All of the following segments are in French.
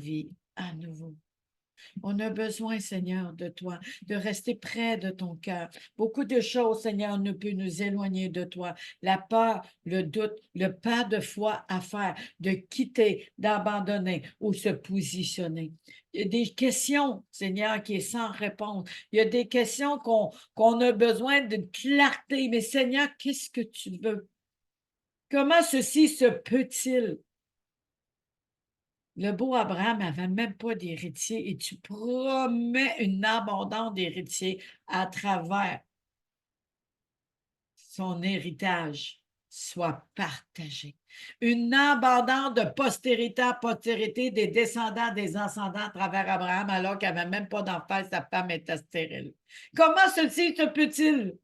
vie à nouveau. On a besoin, Seigneur, de toi, de rester près de ton cœur. Beaucoup de choses, Seigneur, ne peuvent nous éloigner de toi. La peur, le doute, le pas de foi à faire, de quitter, d'abandonner ou se positionner. Il y a des questions, Seigneur, qui sont sans réponse. Il y a des questions qu'on a besoin de clarté. Mais Seigneur, qu'est-ce que tu veux? Comment ceci se peut-il? Le beau Abraham n'avait même pas d'héritier et tu promets une abondance d'héritiers à travers son héritage soit partagé. Une abondance de postérité à postérité des descendants des ascendants à travers Abraham alors qu'il n'avait même pas d'enfant, sa femme était stérile. Comment ceci se peut-il?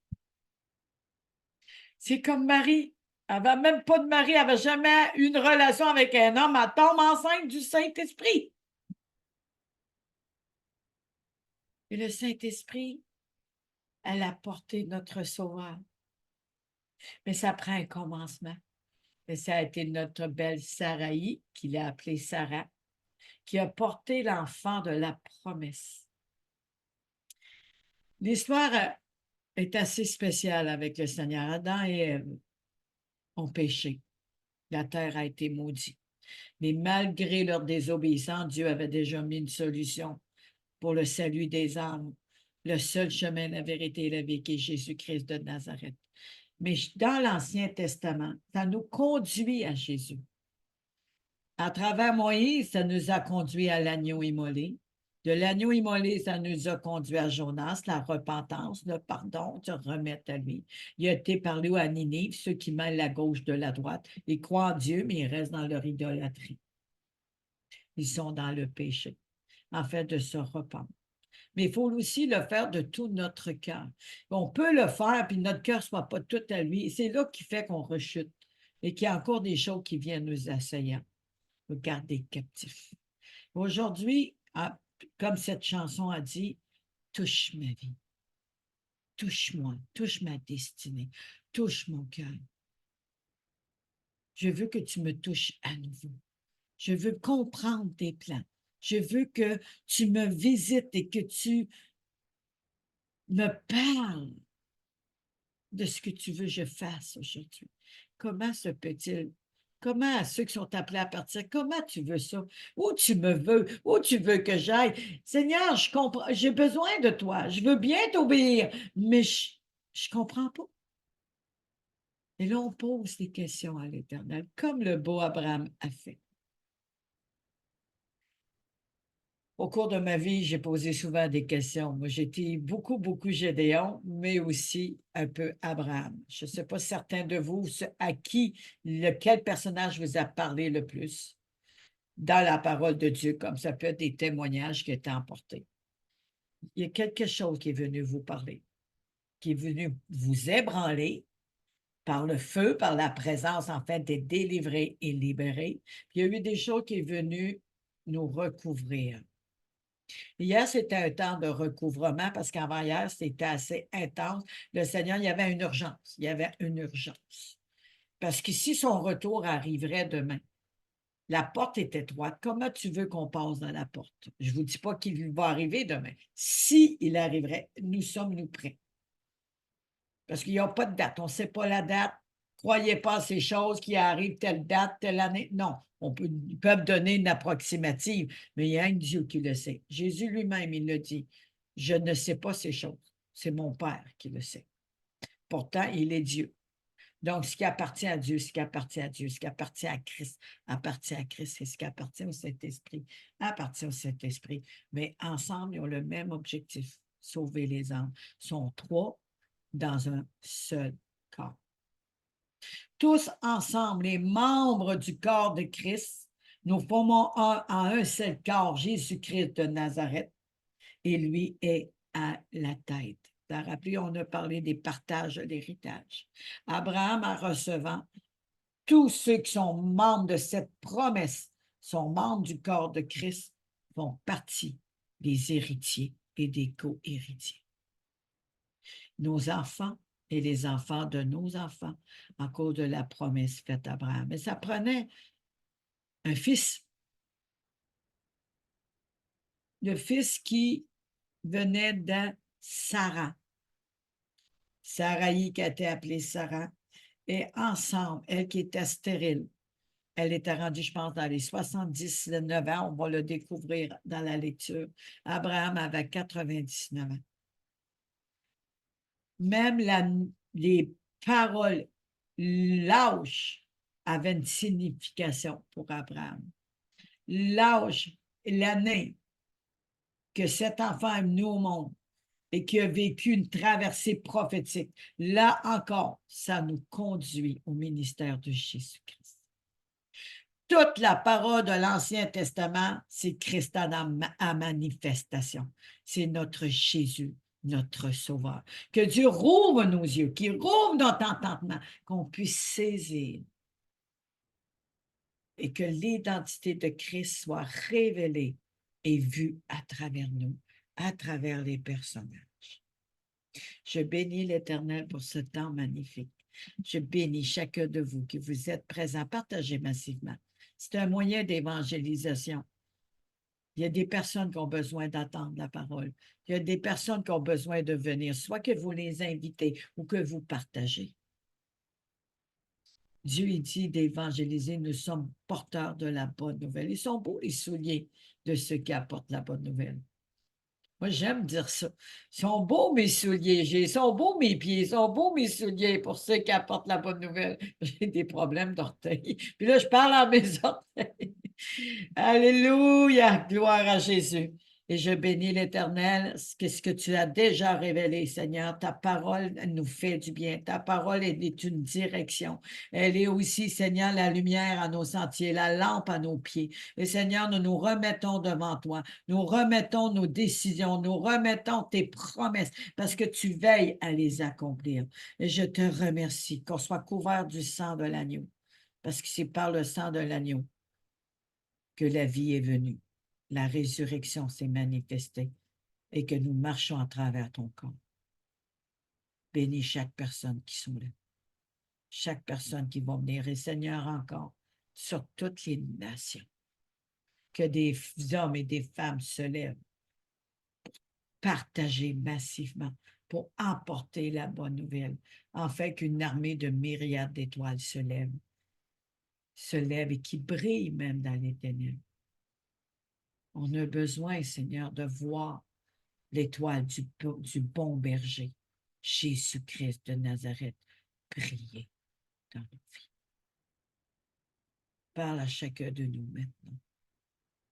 C'est comme Marie. Elle n'avait même pas de mari, elle n'avait jamais eu une relation avec un homme, elle tombe enceinte du Saint-Esprit. Et le Saint-Esprit, elle a porté notre Sauveur. Mais ça prend un commencement. Et ça a été notre belle Saraï, qui l'a appelée Sarah, qui a porté l'enfant de la promesse. L'histoire est assez spéciale avec le Seigneur. Adam et Ève ont péché. La terre a été maudite. Mais malgré leur désobéissance, Dieu avait déjà mis une solution pour le salut des âmes. Le seul chemin, la vérité et la vie qui est Jésus-Christ de Nazareth. Mais dans l'Ancien Testament, ça nous conduit à Jésus. À travers Moïse, ça nous a conduit à l'agneau immolé. De l'agneau immolé, ça nous a conduit à Jonas, la repentance, le pardon, se remettre à lui. Il a été parlé à Ninive, ceux qui mêlent la gauche de la droite. Ils croient en Dieu, mais ils restent dans leur idolâtrie. Ils sont dans le péché, en fait, de se repenttre. Mais il faut aussi le faire de tout notre cœur. On peut le faire, puis notre cœur ne soit pas tout à lui. C'est là qui fait qu'on rechute et qu'il y a encore des choses qui viennent nous assaillir, nous garder captifs. Aujourd'hui, comme cette chanson a dit, touche ma vie, touche-moi, touche ma destinée, touche mon cœur. Je veux que tu me touches à nouveau. Je veux comprendre tes plans. Je veux que tu me visites et que tu me parles de ce que tu veux que je fasse aujourd'hui. Comment se peut-il? Comment à ceux qui sont appelés à partir, comment tu veux ça? Où tu me veux? Où tu veux que j'aille? Seigneur, je comprends, j'ai besoin de toi. Je veux bien t'obéir, mais je ne comprends pas. Et là, on pose des questions à l'Éternel, comme le beau Abraham a fait. Au cours de ma vie, j'ai posé souvent des questions. Moi, j'étais beaucoup, beaucoup Gédéon, mais aussi un peu Abraham. Je ne sais pas certains de vous à qui, lequel personnage vous a parlé le plus dans la parole de Dieu, comme ça peut être des témoignages qui étaient emportés. Il y a quelque chose qui est venu vous parler, qui est venu vous ébranler par le feu, par la présence, en fait, des délivrés et libérés. Puis il y a eu des choses qui sont venues nous recouvrir. Hier, c'était un temps de recouvrement parce qu'avant hier, c'était assez intense. Le Seigneur, il y avait une urgence. Il y avait une urgence. Parce que si son retour arriverait demain, la porte est étroite. Comment tu veux qu'on passe dans la porte? Je ne vous dis pas qu'il va arriver demain. Si il arriverait, nous sommes prêts. Parce qu'il n'y a pas de date. On ne sait pas la date. Croyez pas à ces choses qui arrivent telle date, telle année. Non, ils peuvent donner une approximative, mais il y a un Dieu qui le sait. Jésus lui-même, il le dit. Je ne sais pas ces choses. C'est mon Père qui le sait. Pourtant, il est Dieu. Donc, ce qui appartient à Dieu, ce qui appartient à Dieu, ce qui appartient à Christ, appartient à Christ, et ce qui appartient au Saint-Esprit, appartient au Saint-Esprit. Mais ensemble, ils ont le même objectif, sauver les âmes. Ils sont trois dans un seul corps. Tous ensemble, les membres du corps de Christ, nous formons un seul corps, Jésus-Christ de Nazareth, et lui est à la tête. Vous vous rappelez, on a parlé des partages de l'héritage. Abraham, en recevant, tous ceux qui sont membres de cette promesse sont membres du corps de Christ, font partie des héritiers et des co-héritiers. Nos enfants et les enfants de nos enfants en cause de la promesse faite à Abraham. Mais ça prenait un fils. le fils qui venait de Sarah. Saraï qui a été appelée Sarah. Et ensemble, elle qui était stérile, elle était rendue, je pense, dans les 79 ans. On va le découvrir dans la lecture. Abraham avait 99 ans. Même les paroles lâches avaient une signification pour Abraham. L'âge, l'année que cet enfant est venu au monde et qui a vécu une traversée prophétique, là encore, ça nous conduit au ministère de Jésus-Christ. Toute la parole de l'Ancien Testament, c'est Christ à manifestation. C'est notre Jésus, notre Sauveur. Que Dieu rouvre nos yeux, qu'il rouvre notre entendement, qu'on puisse saisir et que l'identité de Christ soit révélée et vue à travers nous, à travers les personnages. Je bénis l'Éternel pour ce temps magnifique. Je bénis chacun de vous qui vous êtes présents. Partagez massivement. C'est un moyen d'évangélisation. Il y a des personnes qui ont besoin d'attendre la parole. Il y a des personnes qui ont besoin de venir, soit que vous les invitez ou que vous partagez. Dieu dit d'évangéliser, nous sommes porteurs de la bonne nouvelle. Ils sont beaux les souliers de ceux qui apportent la bonne nouvelle. Moi, j'aime dire ça. Ils sont beaux mes souliers, ils sont beaux mes pieds, ils sont beaux mes souliers pour ceux qui apportent la bonne nouvelle. J'ai des problèmes d'orteils. Puis là, je parle à mes orteils. Alléluia, gloire à Jésus. Et je bénis l'Éternel, ce que tu as déjà révélé, Seigneur. Ta parole nous fait du bien. Ta parole est une direction. Elle est aussi, Seigneur, la lumière à nos sentiers, la lampe à nos pieds. Et Seigneur, nous nous remettons devant toi. Nous remettons nos décisions. Nous remettons tes promesses parce que tu veilles à les accomplir. Et je te remercie qu'on soit couvert du sang de l'agneau parce que c'est par le sang de l'agneau que la vie est venue. La résurrection s'est manifestée et que nous marchons à travers ton corps. Bénis chaque personne qui sont là, chaque personne qui va venir. Et Seigneur, encore, sur toutes les nations, que des hommes et des femmes se lèvent pour partager massivement, pour emporter la bonne nouvelle, afin qu'une armée de myriades d'étoiles se lève et qui brille même dans les ténèbres. On a besoin, Seigneur, de voir l'étoile du bon berger, Jésus-Christ de Nazareth, briller dans nos vies. Parle à chacun de nous maintenant.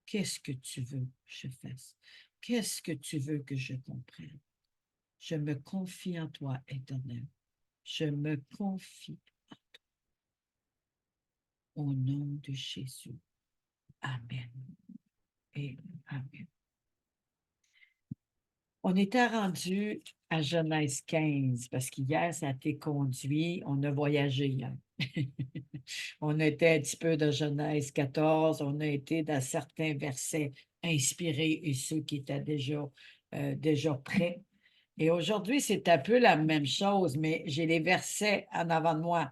Qu'est-ce que tu veux que je fasse? Qu'est-ce que tu veux que je comprenne? Je me confie en toi, Éternel. Je me confie en toi. Au nom de Jésus. Amen. Et amen. On était rendu à Genèse 15 parce qu'hier, ça a été conduit. On a voyagé hier. On était un petit peu de Genèse 14. On a été dans certains versets inspirés et ceux qui étaient déjà prêts. Et aujourd'hui, c'est un peu la même chose, mais j'ai les versets en avant de moi,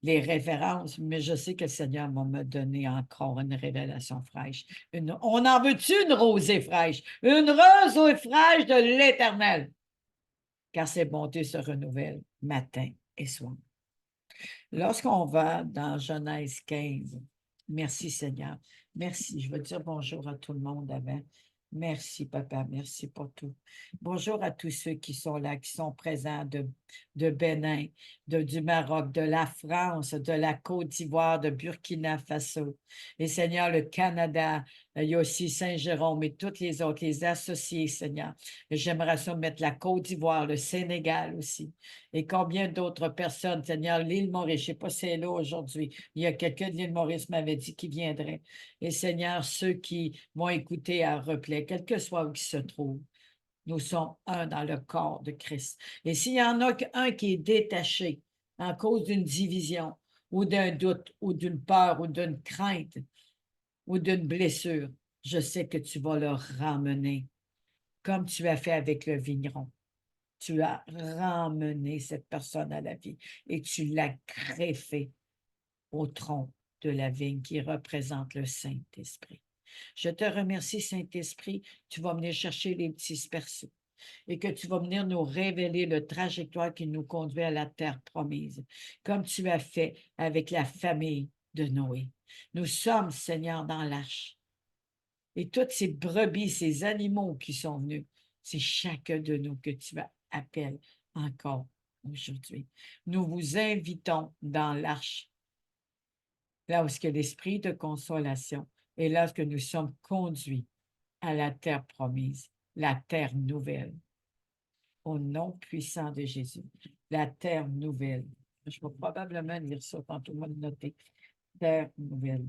les références, mais je sais que le Seigneur va me donner encore une révélation fraîche. On en veut-tu une rosée fraîche? Une rosée fraîche de l'Éternel, car ses bontés se renouvellent matin et soir. Lorsqu'on va dans Genèse 15, merci Seigneur, merci. Je veux dire bonjour à tout le monde avant. Merci, papa, merci pour tout. Bonjour à tous ceux qui sont là, qui sont présents de Bénin, du Maroc, de la France, de la Côte d'Ivoire, de Burkina Faso. Et Seigneur, le Canada, il y a aussi Saint-Jérôme et toutes les autres, les associés, Seigneur. J'aimerais ça mettre la Côte d'Ivoire, le Sénégal aussi. Et combien d'autres personnes, Seigneur, l'île Maurice, je ne sais pas si c'est là aujourd'hui. Il y a quelqu'un de l'île Maurice qui m'avait dit qu'il viendrait. Et Seigneur, ceux qui vont écouter à replay, quel que soit où ils se trouvent, nous sommes un dans le corps de Christ. Et s'il y en a un qui est détaché en cause d'une division ou d'un doute ou d'une peur ou d'une crainte ou d'une blessure, je sais que tu vas le ramener comme tu as fait avec le vigneron. Tu as ramené cette personne à la vie et tu l'as greffé au tronc de la vigne qui représente le Saint-Esprit. Je te remercie, Saint-Esprit, tu vas venir chercher les petits sperceaux et que tu vas venir nous révéler le trajectoire qui nous conduit à la terre promise, comme tu as fait avec la famille de Noé. Nous sommes, Seigneur, dans l'arche. Et toutes ces brebis, ces animaux qui sont venus, c'est chacun de nous que tu appelles encore aujourd'hui. Nous vous invitons dans l'arche, là où est-ce que l'esprit de consolation et là où est-ce que nous sommes conduits à la terre promise, la terre nouvelle. Au nom puissant de Jésus, la terre nouvelle. Je vais probablement lire ça tantôt, moi le noter. Terre nouvelle.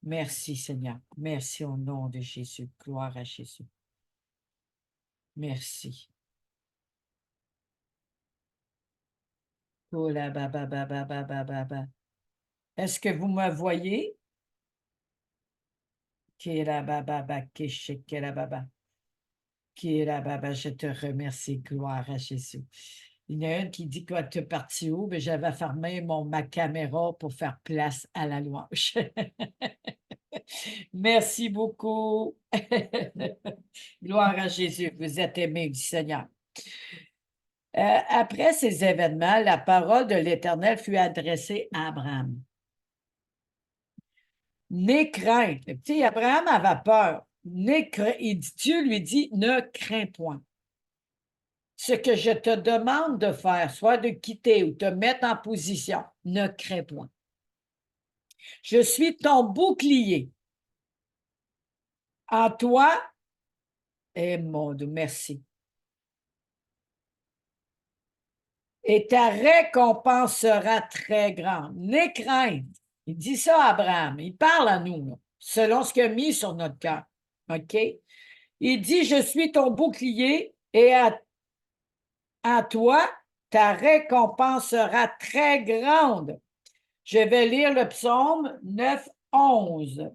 Merci Seigneur. Merci au nom de Jésus. Gloire à Jésus. Merci. Est-ce que vous me voyez? Je te remercie. Gloire à Jésus. Il y en a une qui dit que tu es parti où? Mais j'avais fermé ma caméra pour faire place à la louange. Merci beaucoup. Gloire à Jésus. Vous êtes aimés du Seigneur. Après ces événements, la parole de l'Éternel fut adressée à Abraham. N'aie crainte. Tu sais, Abraham avait peur. Dieu lui dit, ne crains point. Ce que je te demande de faire, soit de quitter ou te mettre en position, ne crains point. Je suis ton bouclier. En toi, et mon Dieu, merci. Et ta récompense sera très grande. N'aie crainte. Il dit ça à Abraham. Il parle à nous, là, selon ce qu'il a mis sur notre cœur. OK? Il dit, je suis ton bouclier et à toi, ta récompense sera très grande. Je vais lire le psaume 9:11.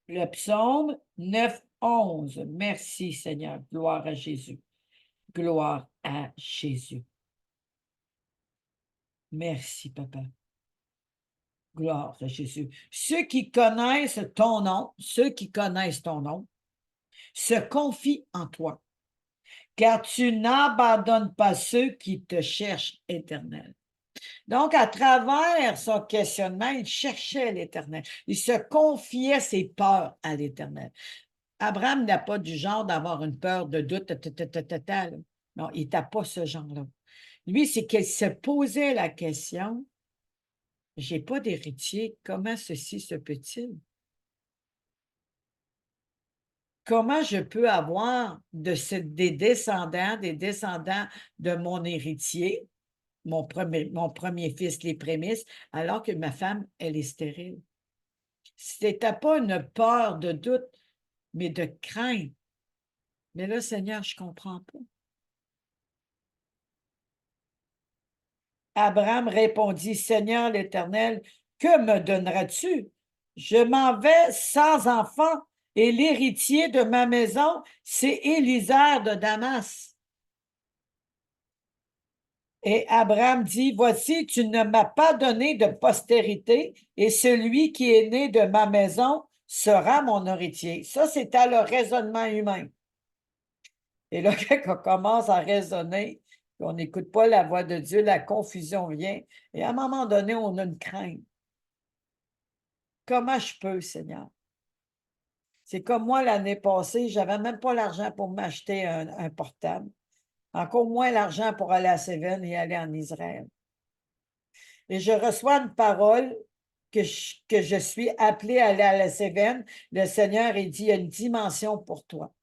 Le psaume 9:11. Merci Seigneur. Gloire à Jésus. Gloire à Jésus. Merci, Papa. Gloire à Jésus. Ceux qui connaissent ton nom, se confient en toi, car tu n'abandonnes pas ceux qui te cherchent, Éternel. Donc, à travers son questionnement, il cherchait l'Éternel. Il se confiait ses peurs à l'Éternel. Abraham n'a pas du genre d'avoir une peur de doute. Non, il n'a pas ce genre-là. Lui, c'est qu'il se posait la question, j'ai pas d'héritier, comment ceci se peut-il? Comment je peux avoir des descendants de mon héritier, mon premier fils, les prémices, alors que ma femme, elle est stérile? C'était pas une peur de doute, mais de crainte. Mais là, Seigneur, je comprends pas. Abraham répondit, Seigneur l'Éternel, que me donneras-tu? Je m'en vais sans enfant, et l'héritier de ma maison, c'est Élisère de Damas. Et Abraham dit, voici, tu ne m'as pas donné de postérité, et celui qui est né de ma maison sera mon héritier. Ça, c'est à le raisonnement humain. Et là, quand on commence à raisonner, on n'écoute pas la voix de Dieu, la confusion vient. Et à un moment donné, on a une crainte. Comment je peux, Seigneur? C'est comme moi l'année passée, je n'avais même pas l'argent pour m'acheter un portable. Encore moins l'argent pour aller à Seven et aller en Israël. Et je reçois une parole que je suis appelée à aller à la Seven. Le Seigneur, il dit, il y a une dimension pour toi.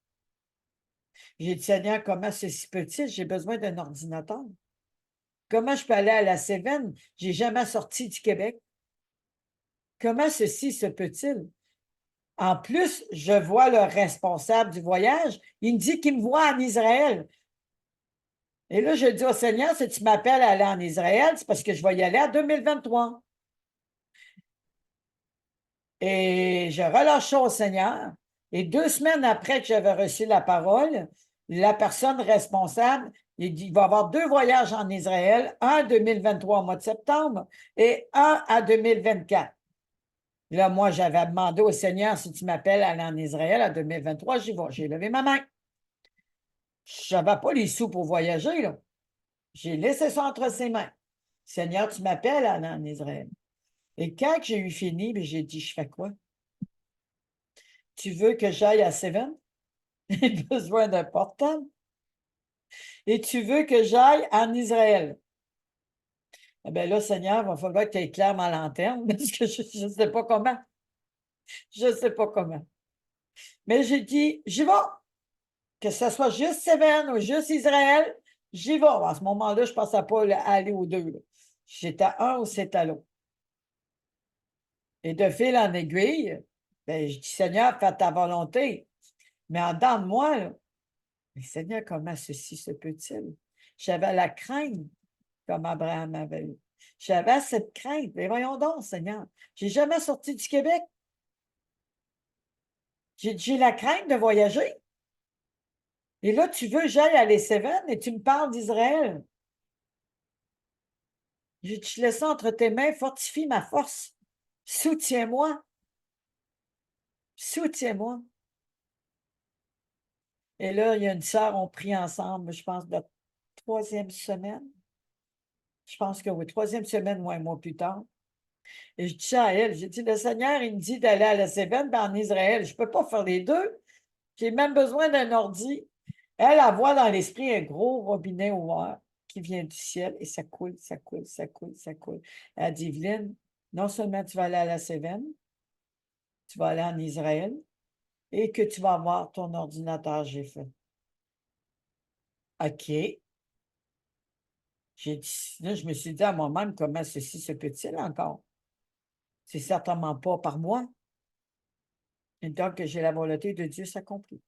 J'ai dit, Seigneur, comment ceci peut-il? J'ai besoin d'un ordinateur. Comment je peux aller à la Seven? Je n'ai jamais sorti du Québec. Comment ceci se peut-il? En plus, je vois le responsable du voyage. Il me dit qu'il me voit en Israël. Et là, je dis au Seigneur, si tu m'appelles à aller en Israël, c'est parce que je vais y aller en 2023. Et je relâche ça au Seigneur. Et 2 semaines après que j'avais reçu la parole, la personne responsable, il dit, il va y avoir 2 voyages en Israël, un 2023 au mois de septembre et un à 2024. Là, moi, j'avais demandé au Seigneur, si tu m'appelles à aller en Israël en 2023, j'y vais. J'ai levé ma main. Je n'avais pas les sous pour voyager, là. J'ai laissé ça entre ses mains. Seigneur, tu m'appelles à aller en Israël. Et quand j'ai eu fini, ben, j'ai dit, je fais quoi? Tu veux que j'aille à Seven? J'ai besoin d'un portable. Et tu veux que j'aille en Israël? Eh bien là, Seigneur, il va falloir que tu éclaires ma lanterne parce que je ne sais pas comment. Je ne sais pas comment. Mais j'ai dit, j'y vais. Que ce soit juste Seven ou juste Israël, j'y vais. À ce moment-là, je ne pensais pas aller aux deux, là. J'étais à un ou c'est à l'autre. Et de fil en aiguille, ben, je dis, Seigneur, fais ta volonté. Mais en dedans de moi, là, mais Seigneur, comment ceci se peut-il? J'avais la crainte comme Abraham avait eu. J'avais cette crainte. Mais voyons donc, Seigneur, j'ai jamais sorti du Québec. J'ai la crainte de voyager. Et là, tu veux que j'aille à les Cévennes et tu me parles d'Israël. Je te laisse ça entre tes mains, fortifie ma force. Soutiens-moi. Soutiens-moi. Et là, il y a une sœur, on prie ensemble, je pense, la troisième semaine. Je pense que oui, troisième semaine, moi, un mois plus tard. Et je dis ça à elle, j'ai dit, le Seigneur, il me dit d'aller à la Cévennes, ben en Israël. Je ne peux pas faire les deux. J'ai même besoin d'un ordi. Elle voit dans l'esprit un gros robinet ouvert qui vient du ciel et ça coule, ça coule, ça coule, ça coule. Elle dit, Evelyne, non seulement tu vas aller à la Cévennes, tu vas aller en Israël et que tu vas avoir ton ordinateur, j'ai fait. OK. J'ai dit, là, je me suis dit à moi-même, comment ceci se peut-il encore? C'est certainement pas par moi. Et donc, j'ai la volonté de Dieu s'accomplit.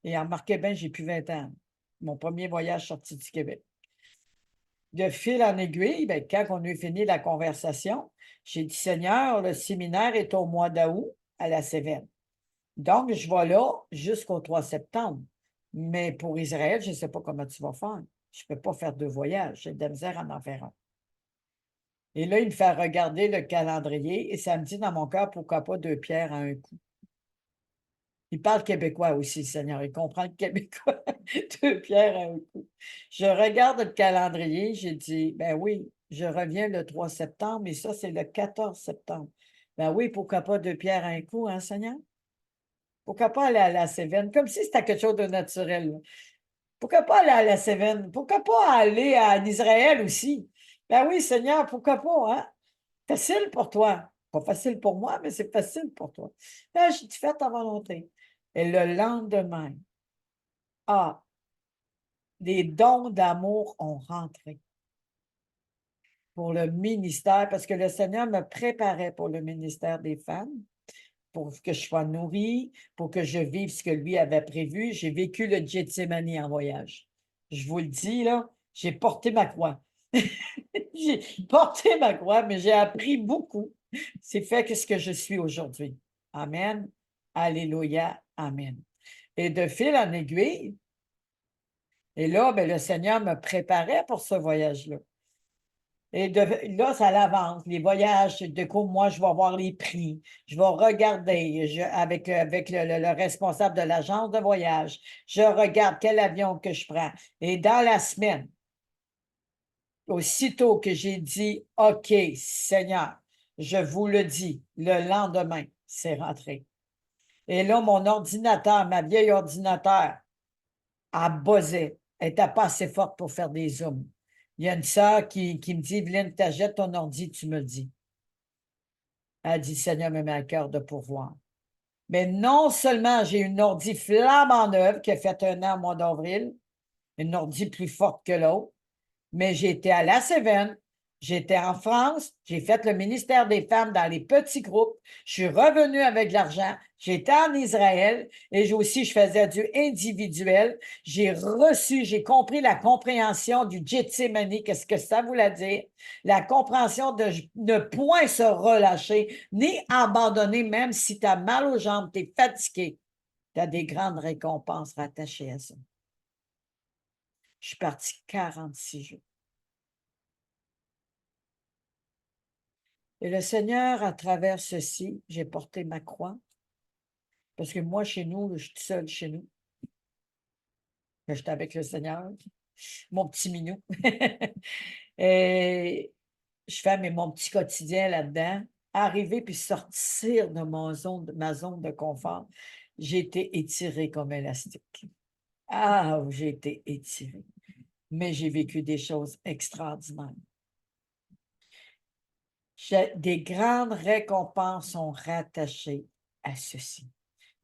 Et en remarquez bien, j'ai plus 20 ans. Mon premier voyage sorti du Québec. De fil en aiguille, ben, quand on a fini la conversation, j'ai dit, Seigneur, le séminaire est au mois d'août à la Cévennes. Donc, je vais là jusqu'au 3 septembre. Mais pour Israël, je ne sais pas comment tu vas faire. Je ne peux pas faire deux voyages. J'ai de la misère à en faire un. Et là, il me fait regarder le calendrier et ça me dit dans mon cœur, pourquoi pas deux pierres à un coup. Il parle québécois aussi, Seigneur. Il comprend le québécois. Deux pierres à un coup. Je regarde le calendrier, j'ai dit, ben oui, je reviens le 3 septembre, et ça, c'est le 14 septembre. Ben oui, pourquoi pas deux pierres à un coup, hein, Seigneur? Pourquoi pas aller à la Cévennes? Comme si c'était quelque chose de naturel, là. Pourquoi pas aller à la Cévennes? Pourquoi pas aller en Israël aussi? Ben oui, Seigneur, pourquoi pas, hein? Facile pour toi. Pas facile pour moi, mais c'est facile pour toi. Ben, j'ai dit, fais ta volonté. Et le lendemain, ah, les dons d'amour ont rentré pour le ministère, parce que le Seigneur me préparait pour le ministère des femmes, pour que je sois nourrie, pour que je vive ce que lui avait prévu. J'ai vécu le Gethsemane en voyage. Je vous le dis, là, j'ai porté ma croix. J'ai porté ma croix, mais j'ai appris beaucoup. C'est fait que ce que je suis aujourd'hui. Amen. Alléluia. Amen. Et de fil en aiguille, et là, ben, le Seigneur me préparait pour ce voyage-là. Et là, ça l'avance. Les voyages, de coup, moi, je vais voir les prix. Je vais regarder avec le responsable de l'agence de voyage. Je regarde quel avion que je prends. Et dans la semaine, aussitôt que j'ai dit, OK, Seigneur, je vous le dis, le lendemain, c'est rentré. Et là, mon ordinateur, ma vieille ordinateur, elle buzzait. Elle n'était pas assez forte pour faire des zooms. Il y a une sœur qui me dit, Evelyne, t'achètes ton ordi, tu me le dis. Elle dit, Seigneur me met à cœur de pourvoir. Mais non seulement j'ai une ordi flambant neuve qui a fait un an au mois d'avril, une ordi plus forte que l'autre, mais j'étais à la Cévennes, j'étais en France, j'ai fait le ministère des Femmes dans les petits groupes, je suis revenue avec de l'argent, j'étais en Israël et aussi je faisais du individuel. J'ai reçu, j'ai compris la compréhension du Gethsemane, qu'est-ce que ça voulait dire, la compréhension de ne point se relâcher, ni abandonner, même si tu as mal aux jambes, tu es fatigué. Tu as des grandes récompenses rattachées à ça. Je suis partie 46 jours. Et le Seigneur, à travers ceci, j'ai porté ma croix, parce que moi, chez nous, je suis toute seule chez nous. J'étais avec le Seigneur, mon petit minou. Et je fais mon petit quotidien là-dedans. Arriver puis sortir de ma zone de confort, j'ai été étirée comme élastique. Ah, j'ai été étirée. Mais j'ai vécu des choses extraordinaires. Des grandes récompenses sont rattachées à ceci.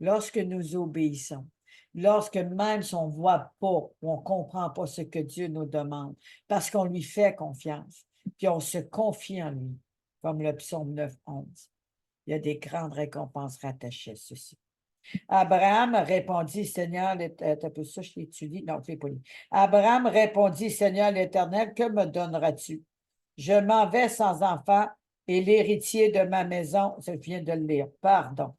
Lorsque nous obéissons, lorsque même si on ne voit pas ou on ne comprend pas ce que Dieu nous demande, parce qu'on lui fait confiance, puis on se confie en lui, comme le psaume 9:11. Il y a des grandes récompenses rattachées à ceci. Abraham répondit, Seigneur, un peu ça, je l'étudie. Non, je l'ai pas lu. Abraham répondit, Seigneur l'Éternel, que me donneras-tu? Je m'en vais sans enfant et l'héritier de ma maison, je viens de le lire, pardon.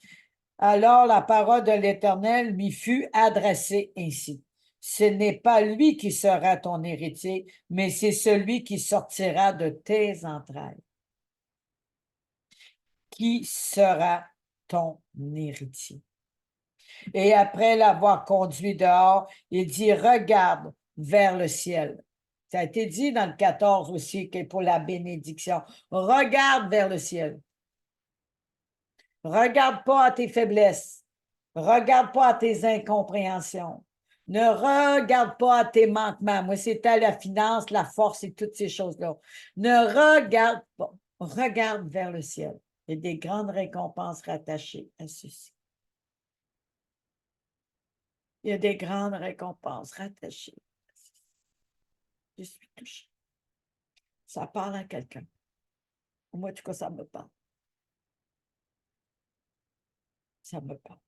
Alors la parole de l'Éternel lui fut adressée ainsi. Ce n'est pas lui qui sera ton héritier, mais c'est celui qui sortira de tes entrailles. Qui sera ton héritier? Et après l'avoir conduit dehors, il dit, regarde vers le ciel. Ça a été dit dans le 14 aussi, que pour la bénédiction. Regarde vers le ciel. Regarde pas à tes faiblesses. Regarde pas à tes incompréhensions. Ne regarde pas à tes manquements. Moi, c'était la finance, la force et toutes ces choses-là. Ne regarde pas. Regarde vers le ciel. Il y a des grandes récompenses rattachées à ceci. Il y a des grandes récompenses rattachées à ceci. Je suis touchée. Ça parle à quelqu'un. Moi, en tout cas, ça me parle. Ça me parle.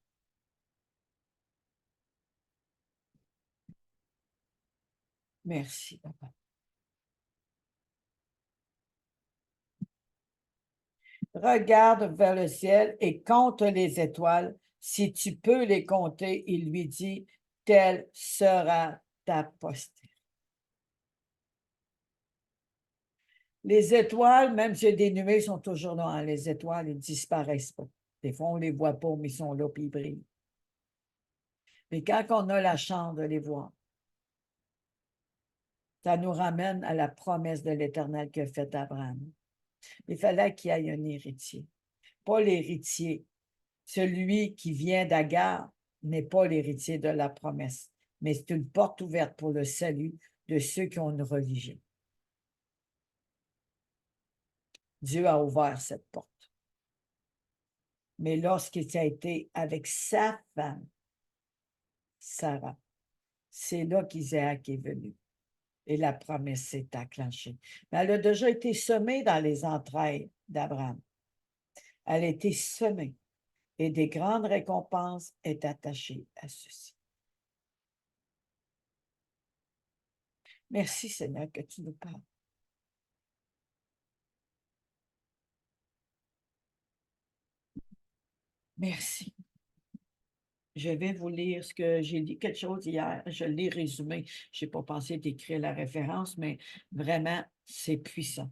Merci, papa. Regarde vers le ciel et compte les étoiles. Si tu peux les compter, il lui dit, telle sera ta postérité. Les étoiles, même si des nuées sont toujours là, les étoiles, ils ne disparaissent pas. Des fois, on ne les voit pas, mais ils sont là et ils brillent. Mais quand on a la chance de les voir, ça nous ramène à la promesse de l'Éternel qu'a faite Abraham. Il fallait qu'il y ait un héritier. Pas l'héritier. Celui qui vient d'Agar n'est pas l'héritier de la promesse, mais c'est une porte ouverte pour le salut de ceux qui ont une religion. Dieu a ouvert cette porte. Mais lorsqu'il a été avec sa femme, Sarah, c'est là qu'Isaac est venu. Et la promesse s'est enclenchée. Mais elle a déjà été semée dans les entrailles d'Abraham. Elle a été semée. Et des grandes récompenses est attachées à ceci. Merci, Seigneur, que tu nous parles. Merci. Je vais vous lire ce que j'ai dit, quelque chose hier. Je l'ai résumé. Je n'ai pas pensé d'écrire la référence, mais vraiment, c'est puissant.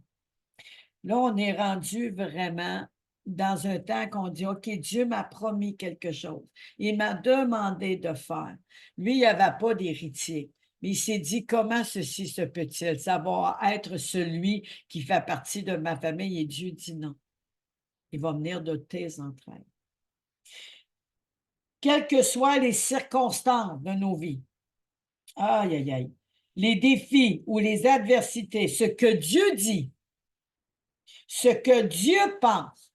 Là, on est rendu vraiment dans un temps qu'on dit, OK, Dieu m'a promis quelque chose. Il m'a demandé de faire. Lui, il n'avait pas d'héritier. Mais il s'est dit, comment ceci se peut-il? Ça va être celui qui fait partie de ma famille. Et Dieu dit non. Il va venir de tes entrailles. Quelles que soient les circonstances de nos vies, aïe, aïe, aïe, les défis ou les adversités, ce que Dieu dit, ce que Dieu pense,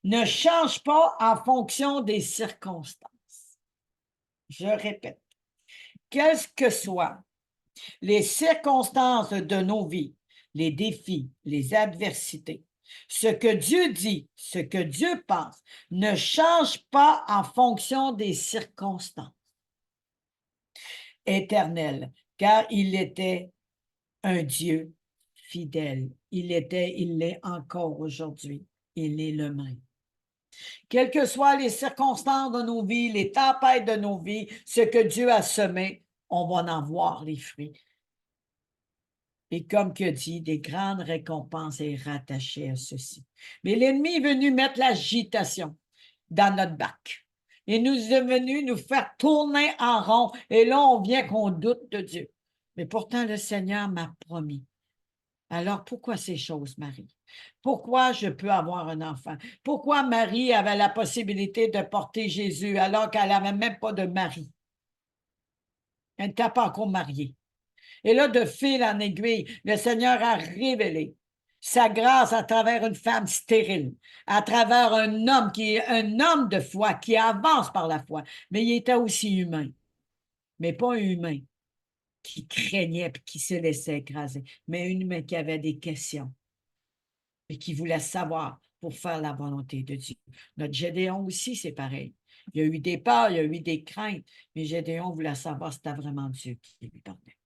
ne change pas en fonction des circonstances. Je répète, quelles que soient les circonstances de nos vies, les défis, les adversités, ce que Dieu dit, ce que Dieu pense, ne change pas en fonction des circonstances. Éternel, car il était un Dieu fidèle. Il l'est encore aujourd'hui. Il est le même. Quelles que soient les circonstances de nos vies, les tempêtes de nos vies, ce que Dieu a semé, on va en voir les fruits. Et comme que dit, des grandes récompenses est rattachées à ceci. Mais l'ennemi est venu mettre l'agitation dans notre barque. Il nous est venu nous faire tourner en rond. Et là, on vient qu'on doute de Dieu. Mais pourtant, le Seigneur m'a promis. Alors, pourquoi ces choses, Marie? Pourquoi je peux avoir un enfant? Pourquoi Marie avait la possibilité de porter Jésus alors qu'elle n'avait même pas de mari? Elle n'était pas encore mariée. Et là, de fil en aiguille, le Seigneur a révélé sa grâce à travers une femme stérile, à travers un homme qui est un homme de foi, qui avance par la foi, mais il était aussi humain. Mais pas un humain qui craignait et qui se laissait écraser, mais un humain qui avait des questions et qui voulait savoir pour faire la volonté de Dieu. Notre Gédéon aussi, c'est pareil. Il y a eu des peurs, il y a eu des craintes, mais Gédéon voulait savoir si c'était vraiment Dieu qui lui parlait.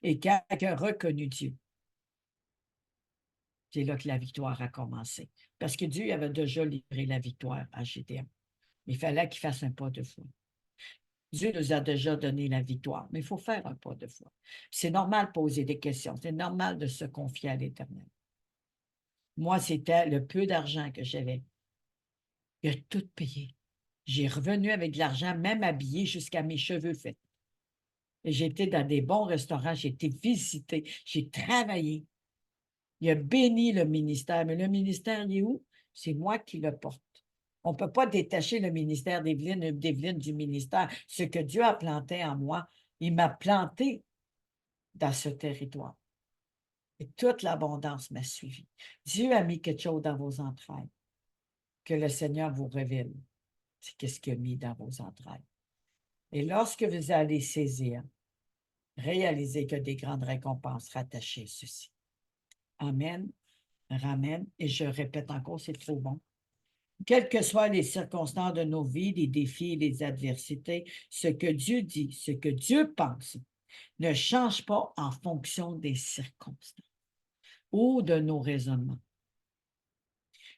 Et quand il a reconnu Dieu, c'est là que la victoire a commencé. Parce que Dieu avait déjà livré la victoire à Gédéon. Il fallait qu'il fasse un pas de foi. Dieu nous a déjà donné la victoire, mais il faut faire un pas de foi. C'est normal de poser des questions. C'est normal de se confier à l'Éternel. Moi, c'était le peu d'argent que j'avais. Il a tout payé. J'ai revenu avec de l'argent, même habillé jusqu'à mes cheveux faits. Et j'ai été dans des bons restaurants, j'ai été visité, j'ai travaillé. Il a béni le ministère, mais le ministère, il est où? C'est moi qui le porte. On ne peut pas détacher le ministère d'Evelyne du ministère. Ce que Dieu a planté en moi, il m'a planté dans ce territoire. Et toute l'abondance m'a suivi. Dieu a mis quelque chose dans vos entrailles que le Seigneur vous révèle. C'est qu'est-ce qu'il a mis dans vos entrailles. Et lorsque vous allez saisir, réalisez que des grandes récompenses rattachées à ceci. Amen. Amen. Et je répète encore, c'est trop bon. Quelles que soient les circonstances de nos vies, les défis, les adversités, ce que Dieu dit, ce que Dieu pense, ne change pas en fonction des circonstances ou de nos raisonnements.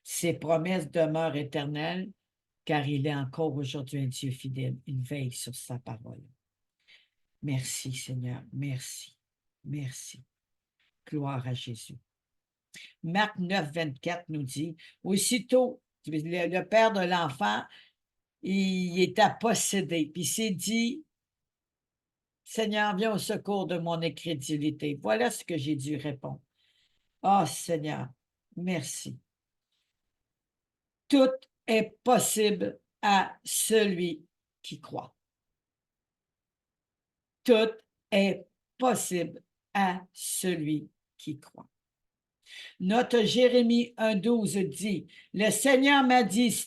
Ses promesses demeurent éternelles, car il est encore aujourd'hui un Dieu fidèle. Il veille sur sa parole. Merci, Seigneur. Merci. Merci. Gloire à Jésus. Marc 9, 24 nous dit, aussitôt, le père de l'enfant, il était possédé, puis il s'est dit, Seigneur, viens au secours de mon incrédulité. Voilà ce que j'ai dû répondre. Oh Seigneur, merci. Tout est possible à celui qui croit. Tout est possible à celui qui croit. Notre Jérémie 1,12 dit, le Seigneur m'a dit,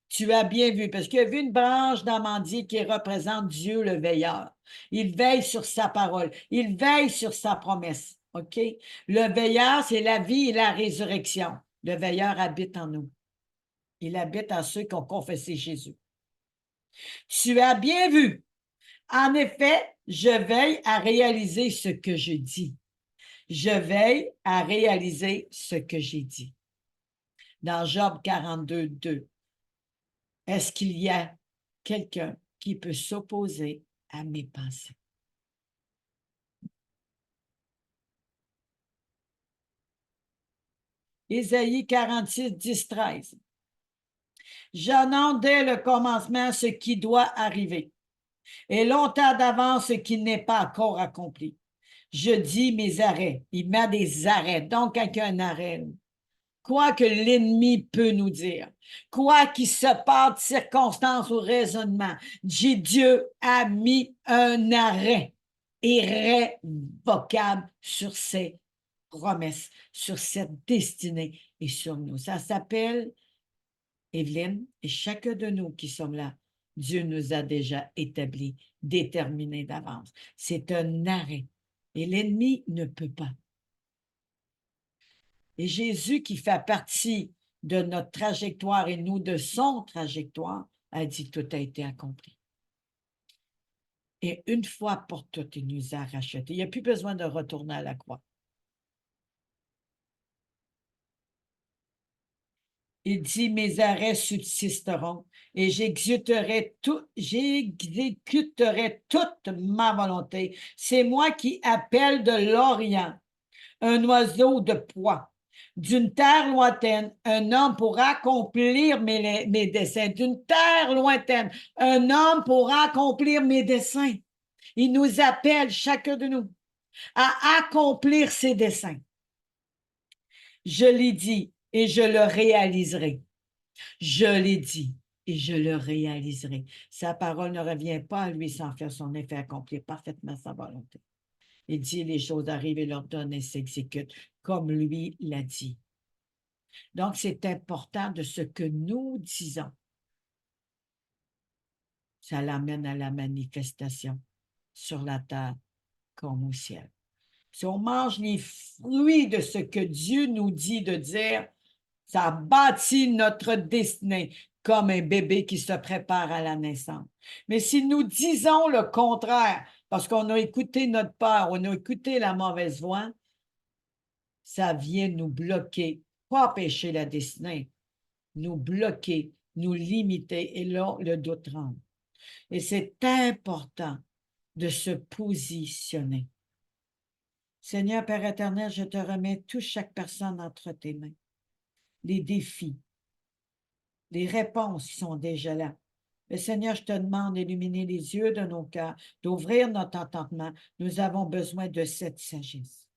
tu as bien vu, parce qu'il a vu une branche d'amandier qui représente Dieu le veilleur. Il veille sur sa parole, il veille sur sa promesse. OK? Le veilleur, c'est la vie et la résurrection. Le veilleur habite en nous. Il habite en ceux qui ont confessé Jésus. Tu as bien vu. En effet, je veille à réaliser ce que je dis. Je veille à réaliser ce que j'ai dit. Dans Job 42, 2, est-ce qu'il y a quelqu'un qui peut s'opposer à mes pensées? Ésaïe 46, 10, 13. J'annonce dès le commencement ce qui doit arriver, et longtemps d'avance ce qui n'est pas encore accompli. Je dis mes arrêts. Il met des arrêts. Donc, avec un arrêt, quoi que l'ennemi peut nous dire, quoi qu'il se passe, circonstance ou raisonnement, Dieu a mis un arrêt irrévocable sur ses promesses, sur cette destinée et sur nous. Ça s'appelle, Evelyne, et chacun de nous qui sommes là, Dieu nous a déjà établis, déterminés d'avance. C'est un arrêt. Et l'ennemi ne peut pas. Et Jésus, qui fait partie de notre trajectoire et nous de son trajectoire, a dit tout a été accompli. Et une fois pour toutes, il nous a rachetés. Il n'y a plus besoin de retourner à la croix. Il dit, mes arrêts subsisteront et j'exécuterai toute ma volonté. C'est moi qui appelle de l'Orient un oiseau de proie. D'une terre lointaine, un homme pour accomplir mes desseins. D'une terre lointaine, un homme pour accomplir mes desseins. Il nous appelle, chacun de nous, à accomplir ses desseins. Je l'ai dit et je le réaliserai. Je l'ai dit et je le réaliserai. Sa parole ne revient pas à lui sans faire son effet, accomplir parfaitement sa volonté. Il dit, les choses arrivent et l'ordonne et s'exécutent, comme lui l'a dit. Donc, c'est important de ce que nous disons. Ça l'amène à la manifestation sur la terre comme au ciel. Si on mange les fruits de ce que Dieu nous dit de dire, ça bâtit notre destinée comme un bébé qui se prépare à la naissance. Mais si nous disons le contraire, parce qu'on a écouté notre peur, on a écouté la mauvaise voix, ça vient nous bloquer, pas empêcher la destinée, nous bloquer, nous limiter, et là, le doute rentre. Et c'est important de se positionner. Seigneur Père éternel, je te remets chaque personne entre tes mains. Les défis, les réponses qui sont déjà là. Mais Seigneur, je te demande d'illuminer les yeux de nos cœurs, d'ouvrir notre entendement. Nous avons besoin de cette sagesse.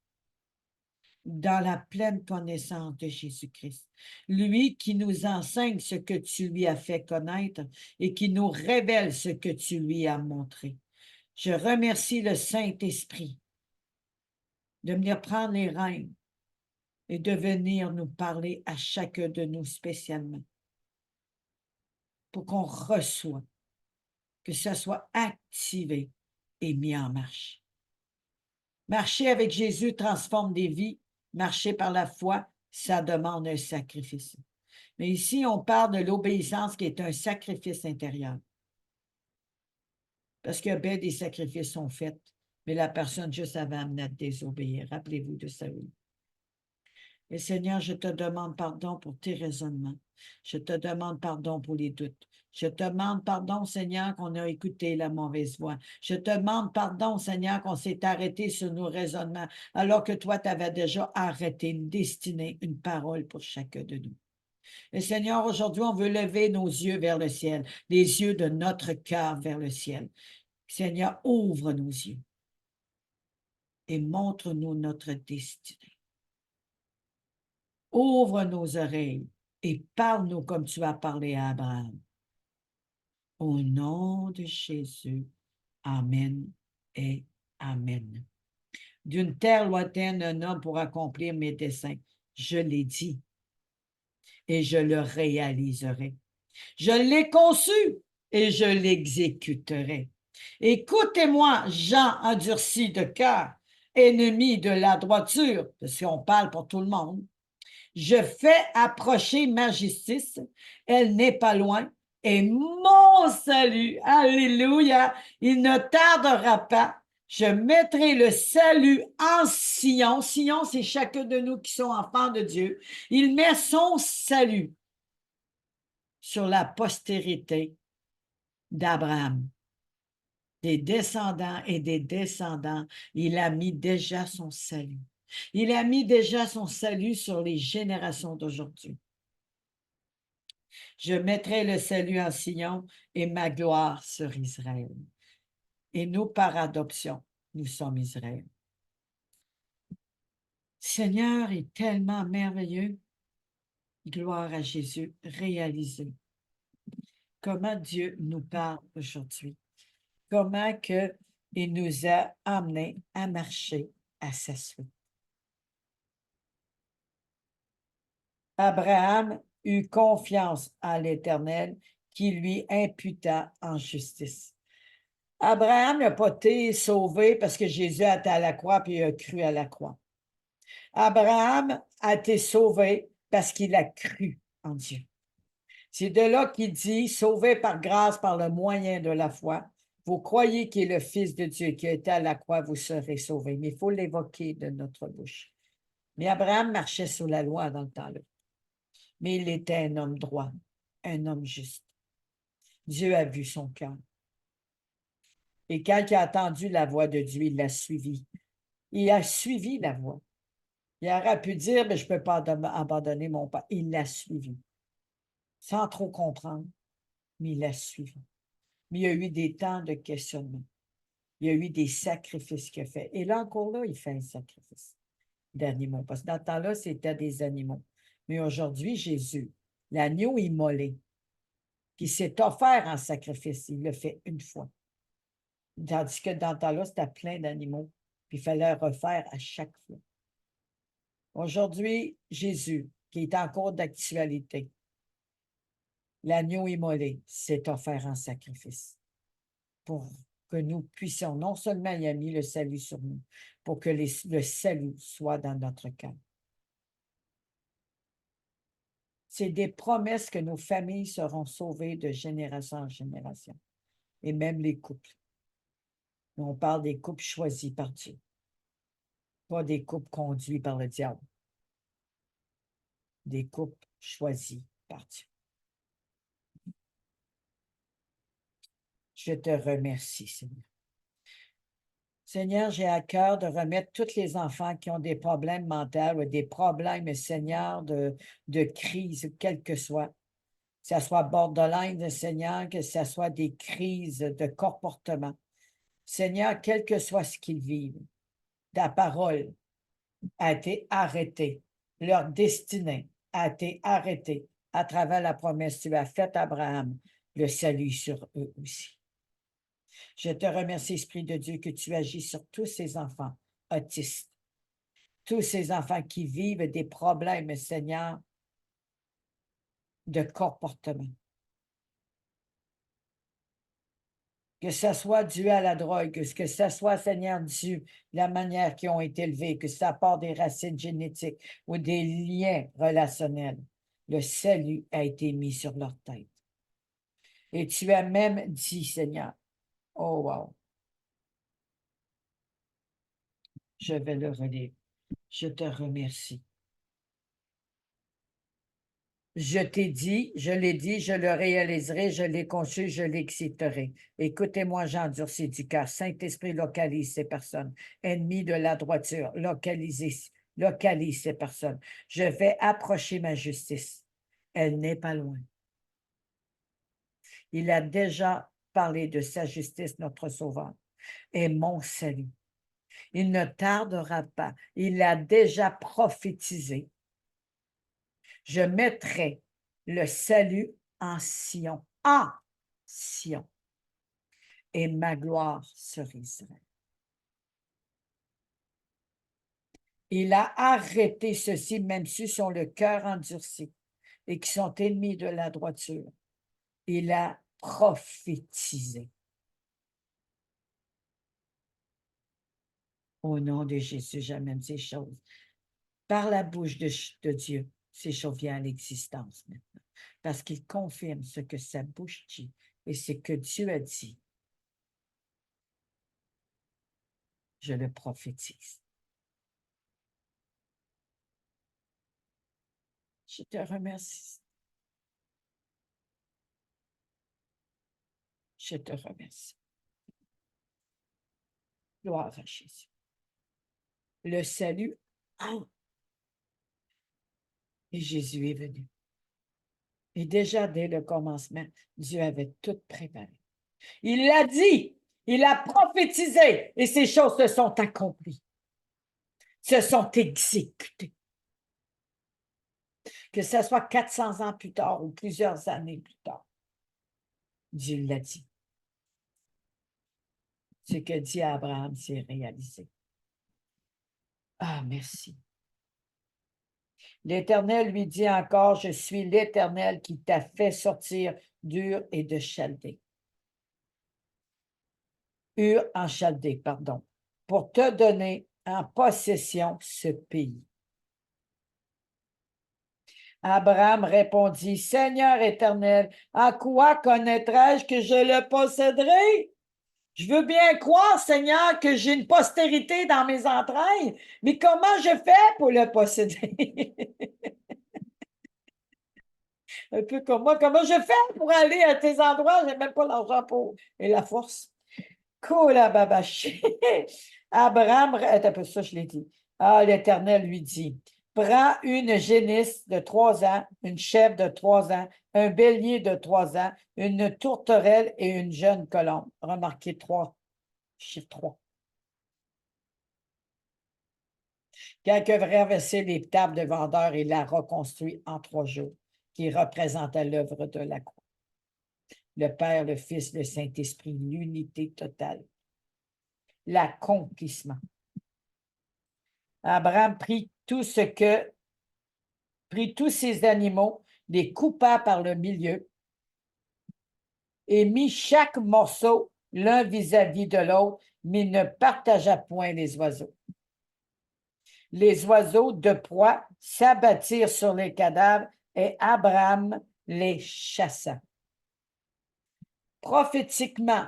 Dans la pleine connaissance de Jésus-Christ. Lui qui nous enseigne ce que tu lui as fait connaître et qui nous révèle ce que tu lui as montré. Je remercie le Saint-Esprit de venir prendre les rênes et de venir nous parler à chacun de nous spécialement pour qu'on reçoive, que ça soit activé et mis en marche. Marcher avec Jésus transforme des vies. Marcher par la foi, ça demande un sacrifice. Mais ici, on parle de l'obéissance qui est un sacrifice intérieur. Parce que bien des sacrifices sont faits, mais la personne juste avait amené à désobéir. Rappelez-vous de ça, oui. Et Seigneur, je te demande pardon pour tes raisonnements. Je te demande pardon pour les doutes. Je te demande pardon, Seigneur, qu'on a écouté la mauvaise voix. Je te demande pardon, Seigneur, qu'on s'est arrêté sur nos raisonnements, alors que toi, tu avais déjà arrêté une destinée, une parole pour chacun de nous. Et Seigneur, aujourd'hui, on veut lever nos yeux vers le ciel, les yeux de notre cœur vers le ciel. Seigneur, ouvre nos yeux et montre-nous notre destinée. Ouvre nos oreilles et parle-nous comme tu as parlé à Abraham. Au nom de Jésus, Amen et Amen. D'une terre lointaine, un homme pour accomplir mes desseins. Je l'ai dit et je le réaliserai. Je l'ai conçu et je l'exécuterai. Écoutez-moi, gens endurcis de cœur, ennemis de la droiture, parce qu'on parle pour tout le monde. Je fais approcher ma justice, elle n'est pas loin, et mon salut, alléluia, il ne tardera pas. Je mettrai le salut en Sion. Sion, c'est chacun de nous qui sont enfants de Dieu. Il met son salut sur la postérité d'Abraham, des descendants et des descendants. Il a mis déjà son salut. Il a mis déjà son salut sur les générations d'aujourd'hui. Je mettrai le salut en Sion et ma gloire sur Israël. Et nous, par adoption, nous sommes Israël. Seigneur est tellement merveilleux. Gloire à Jésus, réalisé. Comment Dieu nous parle aujourd'hui. Comment que il nous a amenés à marcher à sa suite. Abraham eut confiance en l'Éternel qui lui imputa en justice. Abraham n'a pas été sauvé parce que Jésus était à la croix puis il a cru à la croix. Abraham a été sauvé parce qu'il a cru en Dieu. C'est de là qu'il dit, sauvé par grâce par le moyen de la foi. Vous croyez qu'il est le Fils de Dieu qui a été à la croix, vous serez sauvés. Mais il faut l'évoquer de notre bouche. Mais Abraham marchait sous la loi dans le temps-là. mais il était un homme droit, un homme juste. Dieu a vu son cœur. Et quand il a entendu la voix de Dieu, il l'a suivi. Il a suivi la voix. Il aurait pu dire, mais je ne peux pas abandonner mon père. Il l'a suivi, sans trop comprendre, mais il l'a suivi. Mais il y a eu des temps de questionnement. Il y a eu des sacrifices qu'il a fait. Et là, encore là, il fait un sacrifice d'animaux. Parce que dans ce temps-là, c'était des animaux. Mais aujourd'hui, Jésus, l'agneau immolé, qui s'est offert en sacrifice, il le fait une fois. Tandis que dans ce temps-là, c'était plein d'animaux. Puis il fallait refaire à chaque fois. Aujourd'hui, Jésus, qui est encore d'actualité, l'agneau immolé s'est offert en sacrifice pour que nous puissions, non seulement il a mis le salut sur nous, pour que le salut soit dans notre cœur. C'est des promesses que nos familles seront sauvées de génération en génération, et même les couples. On parle des couples choisis par Dieu, pas des couples conduits par le diable, des couples choisis par Dieu. Je te remercie, Seigneur. Seigneur, j'ai à cœur de remettre tous les enfants qui ont des problèmes mentaux ou des problèmes, Seigneur, de crise, quel que soit. Que ce soit borderline, Seigneur, que ce soit des crises de comportement. Seigneur, quel que soit ce qu'ils vivent, ta parole a été arrêtée. Leur destinée a été arrêtée à travers la promesse que tu as faite à Abraham, le salut sur eux aussi. Je te remercie, Esprit de Dieu, que tu agis sur tous ces enfants autistes, tous ces enfants qui vivent des problèmes, Seigneur, de comportement. Que ce soit dû à la drogue, que ce soit, Seigneur, dû à la manière qu'ils ont été élevés, que ça part des racines génétiques ou des liens relationnels. Le salut a été mis sur leur tête. Et tu as même dit, Seigneur, oh wow, je vais le relire. Je te remercie. Je t'ai dit, je l'ai dit, je le réaliserai, je l'ai conçu, je l'exciterai. Écoutez-moi, gens durcis du cœur. Saint-Esprit localise ces personnes. Ennemis de la droiture, localise ces personnes. Je vais approcher ma justice. Elle n'est pas loin. Il a déjà parlé de sa justice, notre Sauveur, et mon salut. Il ne tardera pas. Il a déjà prophétisé. Je mettrai le salut en Sion, et ma gloire sur Israël. Il a arrêté ceux-ci, même ceux qui ont le cœur endurci et qui sont ennemis de la droiture. Il a prophétisé. Au nom de Jésus, j'amène ces choses. Par la bouche de Dieu, ces choses viennent à l'existence maintenant. Parce qu'il confirme ce que sa bouche dit et ce que Dieu a dit. Je le prophétise. Je te remercie. Je te remercie. Gloire à Jésus. Le salut, et Jésus est venu. Et déjà, dès le commencement, Dieu avait tout préparé. Il l'a dit, il a prophétisé, et ces choses se sont accomplies, se sont exécutées. Que ce soit 400 ans plus tard ou plusieurs années plus tard, Dieu l'a dit. Ce que dit Abraham s'est réalisé. Ah, merci. L'Éternel lui dit encore, je suis l'Éternel qui t'a fait sortir d'Ur et de Chaldée. Ur en Chaldée, pardon, pour te donner en possession ce pays. Abraham répondit, Seigneur éternel, à quoi connaîtrai-je que je le posséderai? Je veux bien croire, Seigneur, que j'ai une postérité dans mes entrailles, mais comment je fais pour le posséder? Un peu comme moi. Comment je fais pour aller à tes endroits? Je n'ai même pas l'argent pour et la force. Cool, babache. Abraham, attends un peu, ça, je l'ai dit. Ah, l'Éternel lui dit, prends une génisse de 3 ans, une chèvre de 3 ans, un bélier de 3 ans, une tourterelle et une jeune colombe. Remarquez 3, chiffre 3. Quand renversé les tables de vendeur et l'a reconstruit en 3 jours, qui représentait l'œuvre de la croix. Le Père, le Fils, le Saint-Esprit, l'unité totale. L'accomplissement. Abraham prit tous ces animaux, les coupa par le milieu et mit chaque morceau l'un vis-à-vis de l'autre, mais ne partagea point les oiseaux. Les oiseaux de proie s'abattirent sur les cadavres et Abraham les chassa. Prophétiquement,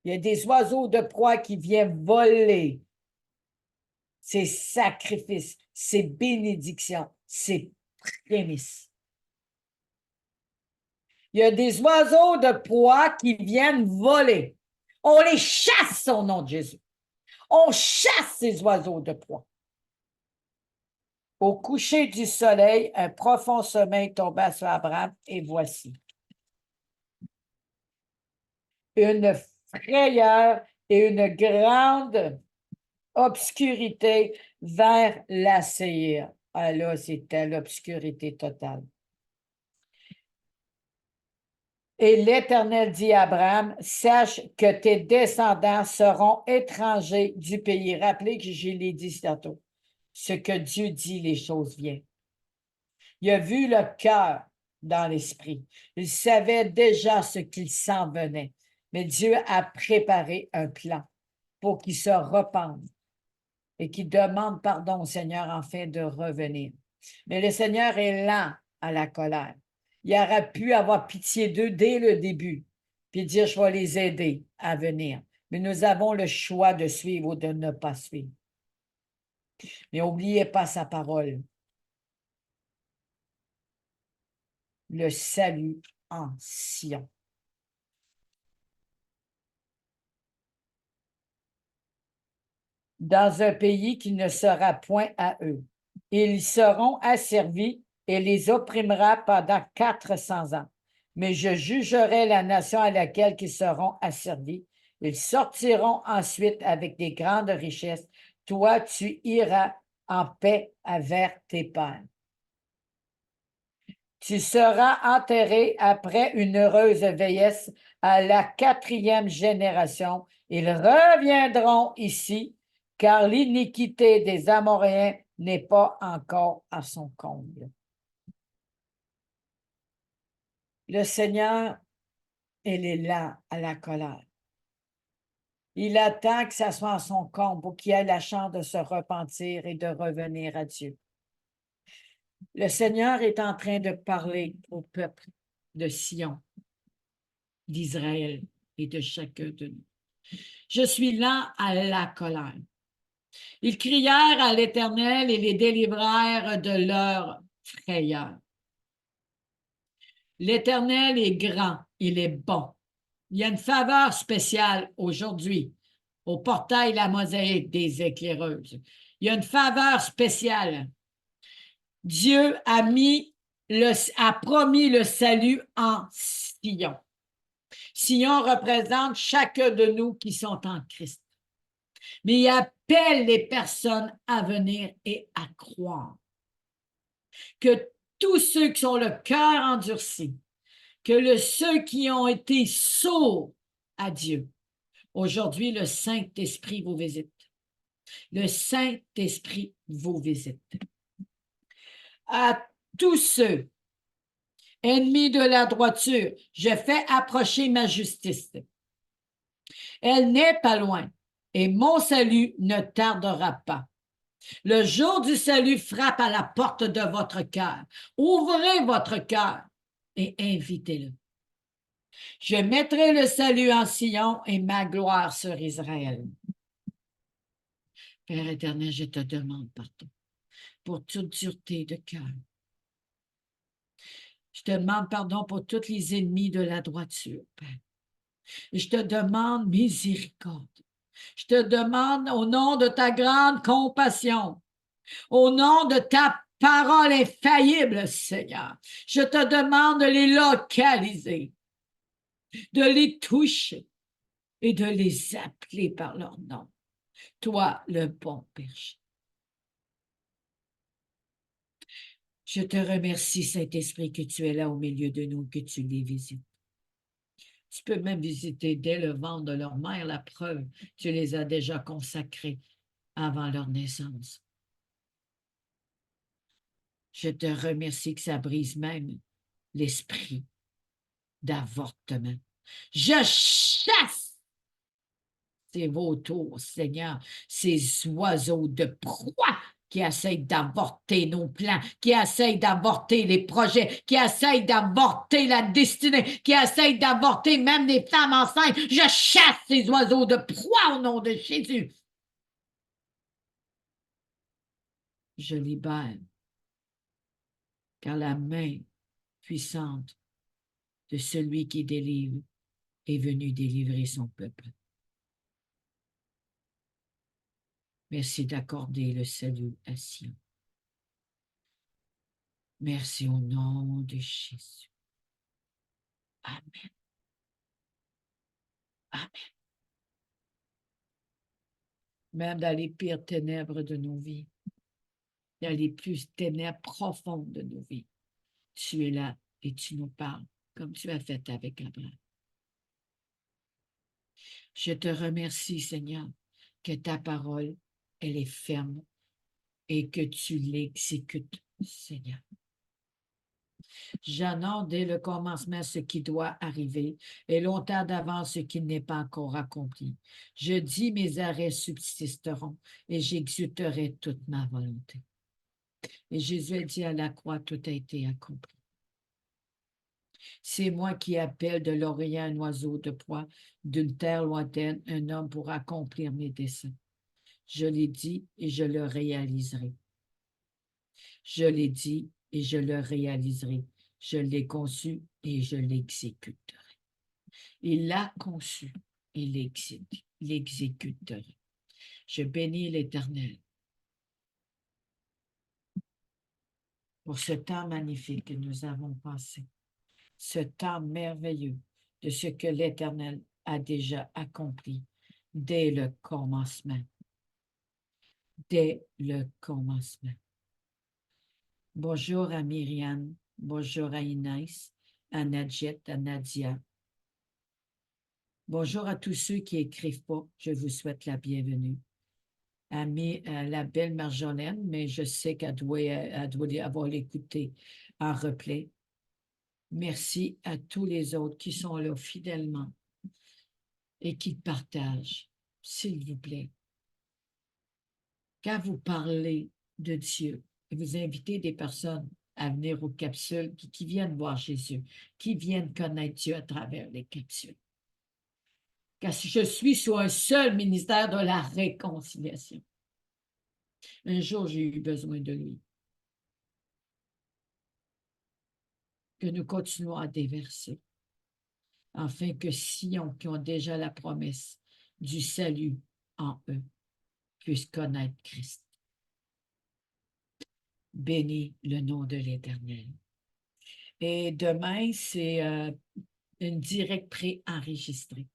il y a des oiseaux de proie qui viennent voler ces sacrifices, ces bénédictions, ces prémices. Il y a des oiseaux de proie qui viennent voler. On les chasse au nom de Jésus. On chasse ces oiseaux de proie. Au coucher du soleil, un profond sommeil tomba sur Abraham et voici une frayeur et une grande obscurité vers la Séhir. Ah là, c'était l'obscurité totale. Et l'Éternel dit à Abraham, sache que tes descendants seront étrangers du pays. Rappelez que je l'ai dit tantôt. Ce que Dieu dit, les choses viennent. Il a vu le cœur dans l'esprit. Il savait déjà ce qu'il s'en venait. Mais Dieu a préparé un plan pour qu'il se repente et qu'il demande pardon au Seigneur afin de revenir. Mais le Seigneur est lent à la colère. Il aurait pu avoir pitié d'eux dès le début, puis dire, je vais les aider à venir. Mais nous avons le choix de suivre ou de ne pas suivre. Mais n'oubliez pas sa parole. Le salut en Sion. Dans un pays qui ne sera point à eux. Ils seront asservis et les opprimera pendant 400 ans. Mais je jugerai la nation à laquelle ils seront asservis. Ils sortiront ensuite avec des grandes richesses. Toi, tu iras en paix avec tes pères. Tu seras enterré après une heureuse vieillesse à la 4e génération. Ils reviendront ici, car l'iniquité des Amoréens n'est pas encore à son comble. Le Seigneur, il est lent à la colère. Il attend que ça soit à son comble pour qu'il ait la chance de se repentir et de revenir à Dieu. Le Seigneur est en train de parler au peuple de Sion, d'Israël et de chacun de nous. Je suis lent à la colère. Ils crièrent à l'Éternel et les délivrèrent de leur frayeur. L'Éternel est grand, il est bon. Il y a une faveur spéciale aujourd'hui au portail La Mosaïque des éclaireuses. Il y a une faveur spéciale. Dieu a promis le salut en Sion. Sion représente chacun de nous qui sont en Christ. Mais il appelle les personnes à venir et à croire. Que tous ceux qui ont le cœur endurci, ceux qui ont été sourds à Dieu, aujourd'hui, le Saint-Esprit vous visite. Le Saint-Esprit vous visite. À tous ceux, ennemis de la droiture, je fais approcher ma justice. Elle n'est pas loin, et mon salut ne tardera pas. Le jour du salut frappe à la porte de votre cœur. Ouvrez votre cœur et invitez-le. Je mettrai le salut en Sion et ma gloire sur Israël. Père éternel, je te demande pardon pour toute dureté de cœur. Je te demande pardon pour tous les ennemis de la droiture, Père. Et je te demande miséricorde. Je te demande au nom de ta grande compassion, au nom de ta parole infaillible, Seigneur, je te demande de les localiser, de les toucher et de les appeler par leur nom. Toi, le bon berger. Je te remercie, Saint-Esprit, que tu es là au milieu de nous, que tu les visites. Tu peux même visiter dès le ventre de leur mère, la preuve, tu les as déjà consacrés avant leur naissance. Je te remercie que ça brise même l'esprit d'avortement. Je chasse ces vautours, Seigneur, ces oiseaux de proie qui essayent d'avorter nos plans, qui essayent d'avorter les projets, qui essayent d'avorter la destinée, qui essayent d'avorter même les femmes enceintes. Je chasse ces oiseaux de proie au nom de Jésus. Je libère, car la main puissante de celui qui délivre est venue délivrer son peuple. Merci d'accorder le salut à Sion. Merci au nom de Jésus. Amen. Amen. Même dans les pires ténèbres de nos vies, dans les plus ténèbres profondes de nos vies, tu es là et tu nous parles comme tu as fait avec Abraham. Je te remercie, Seigneur, que ta parole, elle est ferme et que tu l'exécutes, Seigneur. J'annonce dès le commencement ce qui doit arriver et longtemps d'avance ce qui n'est pas encore accompli. Je dis mes arrêts subsisteront et j'exécuterai toute ma volonté. Et Jésus a dit à la croix, tout a été accompli. C'est moi qui appelle de l'Orient un oiseau de proie, d'une terre lointaine, un homme pour accomplir mes desseins. Je l'ai dit et je le réaliserai. Je l'ai dit et je le réaliserai. Je l'ai conçu et je l'exécuterai. Il l'a conçu et l'exécuterai. Je bénis l'Éternel pour ce temps magnifique que nous avons passé, ce temps merveilleux de ce que l'Éternel a déjà accompli dès le commencement. Dès le commencement. Bonjour à Myriam, bonjour à Inès, à Nadjet, à Nadia. Bonjour à tous ceux qui n'écrivent pas, je vous souhaite la bienvenue. À la belle Marjolaine, mais je sais qu'elle doit avoir l'écouté en replay. Merci à tous les autres qui sont là fidèlement et qui partagent, s'il vous plaît. Quand vous parlez de Dieu, vous invitez des personnes à venir aux capsules qui viennent voir Jésus, qui viennent connaître Dieu à travers les capsules. Car si je suis sur un seul ministère de la réconciliation, un jour j'ai eu besoin de lui. Que nous continuons à déverser, afin que Sion, qui ont déjà la promesse du salut en eux, puissent connaître Christ. Bénis le nom de l'Éternel. Et demain, c'est une directe préenregistrée.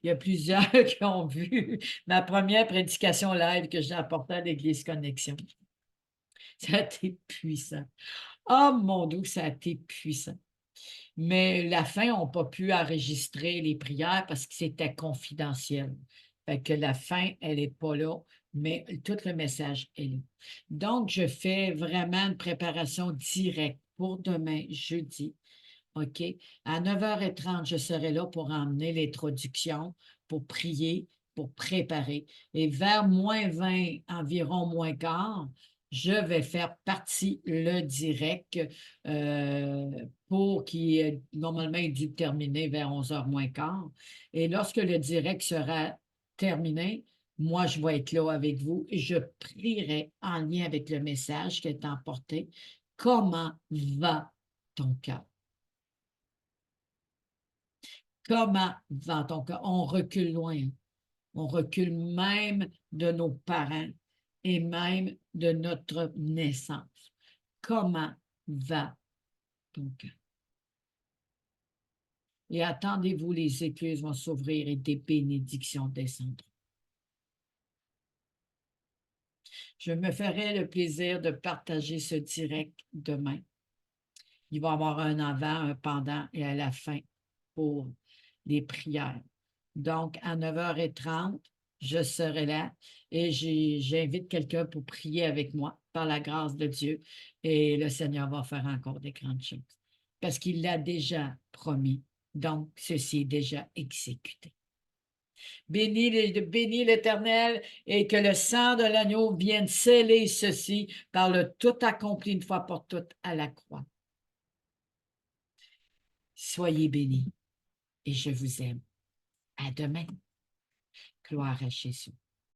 Il y a plusieurs qui ont vu ma première prédication live que j'ai apportée à l'Église Connexion. Ça a été puissant. Oh mon Dieu, ça a été puissant. Mais la fin, on n'a pas pu enregistrer les prières parce que c'était confidentiel. Fait que la fin, elle n'est pas là, mais tout le message est là. Donc, je fais vraiment une préparation directe pour demain, jeudi. OK? À 9h30, je serai là pour emmener les traductions, pour prier, pour préparer. Et vers -20, environ -15, je vais faire partie le direct pour qui normalement est dû terminer vers 11h moins quart. Et lorsque le direct sera terminé, moi, je vais être là avec vous et je prierai en lien avec le message qui est emporté. Comment va ton cœur? Comment va ton cœur? On recule loin. On recule même de nos parents et même de notre naissance. Comment va ton cœur? Et attendez-vous, les écluses vont s'ouvrir et des bénédictions descendront. Je me ferai le plaisir de partager ce direct demain. Il va y avoir un avant, un pendant et à la fin pour les prières. Donc, à 9h30, je serai là et j'invite quelqu'un pour prier avec moi par la grâce de Dieu et le Seigneur va faire encore des grandes choses parce qu'il l'a déjà promis. Donc, ceci est déjà exécuté. Bénis l'Éternel et que le sang de l'agneau vienne sceller ceci par le tout accompli une fois pour toutes à la croix. Soyez bénis et je vous aime. À demain. Gloire à Jésus.